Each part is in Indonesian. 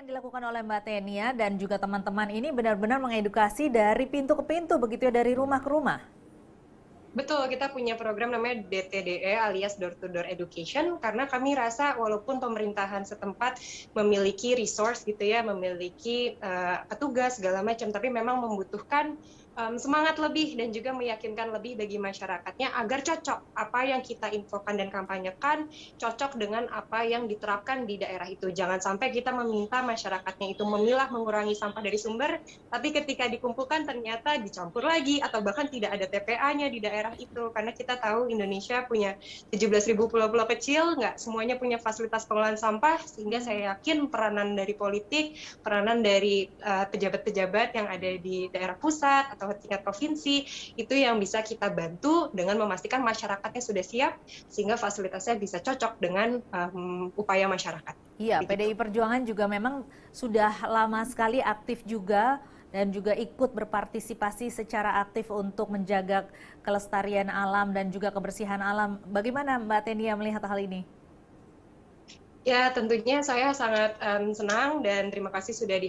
yang dilakukan oleh Mbak Tenia dan juga teman-teman ini benar-benar mengedukasi dari pintu ke pintu, begitu ya, dari rumah ke rumah? Betul, kita punya program namanya DTDE alias Door to Door Education karena kami rasa walaupun pemerintahan setempat memiliki resource gitu ya, memiliki petugas segala macam, tapi memang membutuhkan semangat lebih dan juga meyakinkan lebih bagi masyarakatnya agar cocok apa yang kita infokan dan kampanyekan cocok dengan apa yang diterapkan di daerah itu. Jangan sampai kita meminta masyarakatnya itu memilah mengurangi sampah dari sumber, tapi ketika dikumpulkan ternyata dicampur lagi atau bahkan tidak ada TPA-nya di daerah itu, karena kita tahu Indonesia punya 17.000 pulau-pulau kecil, nggak semuanya punya fasilitas pengolahan sampah, sehingga saya yakin peranan dari politik, peranan dari pejabat-pejabat yang ada di daerah pusat atau tingkat provinsi, itu yang bisa kita bantu dengan memastikan masyarakatnya sudah siap, sehingga fasilitasnya bisa cocok dengan upaya masyarakat. Iya, Begitu. PDI Perjuangan juga memang sudah lama sekali aktif juga dan juga ikut berpartisipasi secara aktif untuk menjaga kelestarian alam dan juga kebersihan alam. Bagaimana Mbak Tenia melihat hal ini? Ya, tentunya saya sangat senang dan terima kasih sudah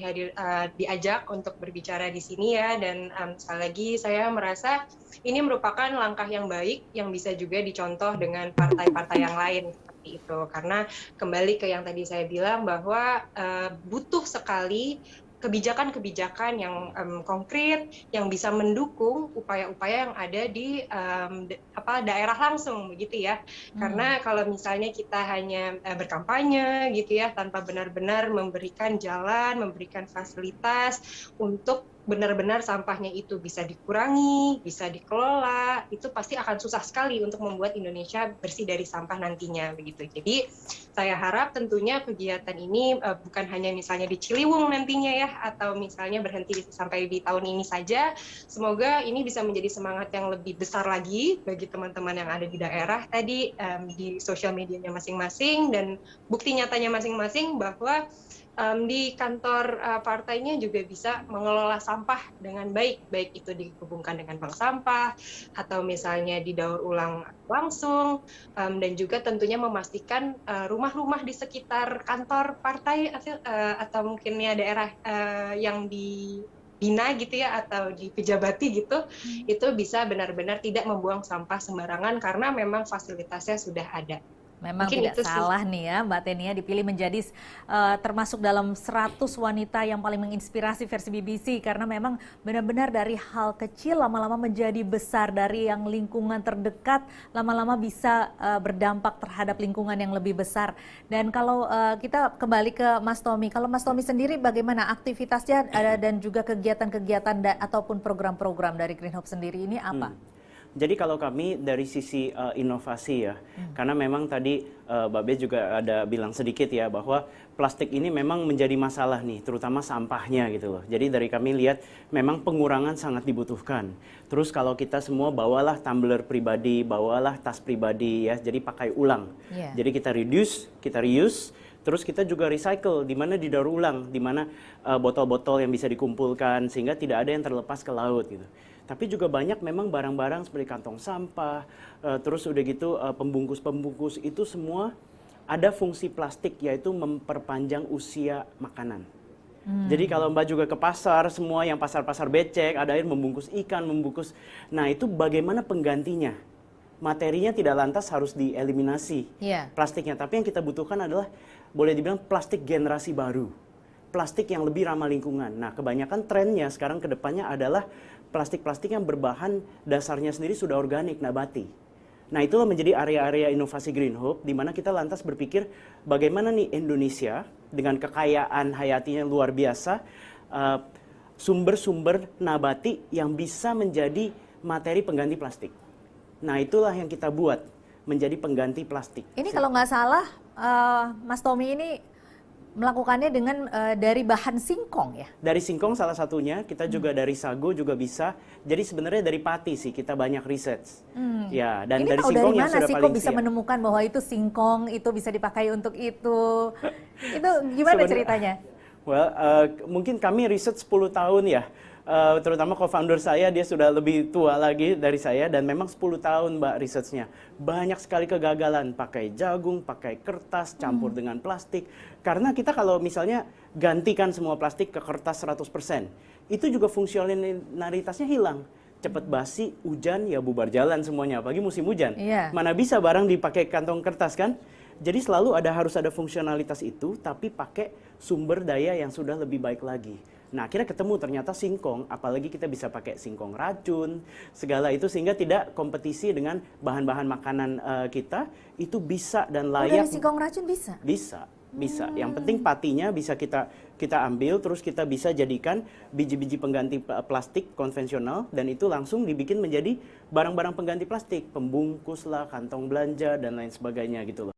diajak untuk berbicara di sini ya. Dan sekali lagi saya merasa ini merupakan langkah yang baik yang bisa juga dicontoh dengan partai-partai yang lain seperti itu. Karena kembali ke yang tadi saya bilang bahwa butuh sekali kebijakan-kebijakan yang konkret yang bisa mendukung upaya-upaya yang ada di daerah langsung begitu ya. Karena kalau misalnya kita hanya berkampanye gitu ya tanpa benar-benar memberikan jalan, memberikan fasilitas untuk benar-benar sampahnya itu bisa dikurangi, bisa dikelola, itu pasti akan susah sekali untuk membuat Indonesia bersih dari sampah nantinya begitu. Jadi saya harap tentunya kegiatan ini bukan hanya misalnya di Ciliwung nantinya ya, atau misalnya berhenti sampai di tahun ini saja. Semoga ini bisa menjadi semangat yang lebih besar lagi bagi teman-teman yang ada di daerah tadi, di sosial medianya masing-masing, dan bukti nyatanya masing-masing bahwa di kantor partainya juga bisa mengelola sampah dengan baik, baik itu dihubungkan dengan bank sampah atau misalnya didaur ulang langsung, dan juga tentunya memastikan rumah-rumah di sekitar kantor partai atau mungkin ya daerah yang dibina gitu ya atau dipejabati gitu, itu bisa benar-benar tidak membuang sampah sembarangan karena memang fasilitasnya sudah ada. Memang Mungkin tidak itu sih. salah nih ya Mbak Tenia dipilih menjadi termasuk dalam 100 wanita yang paling menginspirasi versi BBC karena memang benar-benar dari hal kecil lama-lama menjadi besar, dari yang lingkungan terdekat lama-lama bisa berdampak terhadap lingkungan yang lebih besar. Dan kalau kita kembali ke Mas Tommy, kalau Mas Tommy sendiri bagaimana aktivitasnya dan juga kegiatan-kegiatan ataupun program-program dari Green Hope sendiri ini apa? Jadi kalau kami dari sisi inovasi ya, karena memang tadi Mbak Be juga ada bilang sedikit ya bahwa plastik ini memang menjadi masalah nih, terutama sampahnya gitu loh. Jadi dari kami lihat memang pengurangan sangat dibutuhkan. Terus kalau kita semua bawalah tumbler pribadi, bawalah tas pribadi ya, jadi pakai ulang. Jadi kita reduce, kita reuse, terus kita juga recycle, di mana didaur ulang, di mana botol-botol yang bisa dikumpulkan sehingga tidak ada yang terlepas ke laut gitu. Tapi juga banyak memang barang-barang seperti kantong sampah, terus udah gitu pembungkus-pembungkus itu semua ada fungsi plastik yaitu memperpanjang usia makanan. Jadi kalau Mbak juga ke pasar, semua yang pasar-pasar becek, ada yang membungkus ikan, membungkus. Nah itu bagaimana penggantinya? Materinya tidak lantas harus dieliminasi plastiknya, tapi yang kita butuhkan adalah boleh dibilang plastik generasi baru. Plastik yang lebih ramah lingkungan. Nah kebanyakan trennya sekarang ke depannya adalah plastik-plastik yang berbahan dasarnya sendiri sudah organik, nabati. Nah itulah menjadi area-area inovasi Green Hope, di mana kita lantas berpikir bagaimana nih Indonesia dengan kekayaan hayatinya luar biasa, sumber-sumber nabati yang bisa menjadi materi pengganti plastik. Nah itulah yang kita buat, menjadi pengganti plastik. Ini kalau nggak salah, Mas Tommy ini melakukannya dengan dari bahan singkong ya? Dari singkong salah satunya, kita juga dari sago juga bisa. Jadi sebenarnya dari pati sih kita banyak riset. Ya, dan ini dari tahu singkong dari yang mana sudah sih paling kok bisa siap. menemukan bahwa itu singkong, itu bisa dipakai untuk itu? Itu gimana ceritanya? Well, mungkin kami riset 10 tahun ya. Terutama co-founder saya, dia sudah lebih tua lagi dari saya, dan memang 10 tahun Mbak risetnya. Banyak sekali kegagalan, pakai jagung, pakai kertas, campur dengan plastik. Karena kita kalau misalnya gantikan semua plastik ke kertas 100%, itu juga fungsionalitasnya hilang. Cepat basi, hujan, ya bubar jalan semuanya, apalagi musim hujan. Iya. Mana bisa barang dipakai kantong kertas kan? Jadi selalu harus ada fungsionalitas itu, tapi pakai sumber daya yang sudah lebih baik lagi. Nah, akhirnya ketemu ternyata singkong, apalagi kita bisa pakai singkong racun, segala itu, sehingga tidak kompetisi dengan bahan-bahan makanan kita, itu bisa dan layak. Dari singkong racun bisa? Bisa. Yang penting patinya bisa kita ambil, terus kita bisa jadikan biji-biji pengganti plastik konvensional, dan itu langsung dibikin menjadi barang-barang pengganti plastik, pembungkus lah, kantong belanja, dan lain sebagainya gitu loh.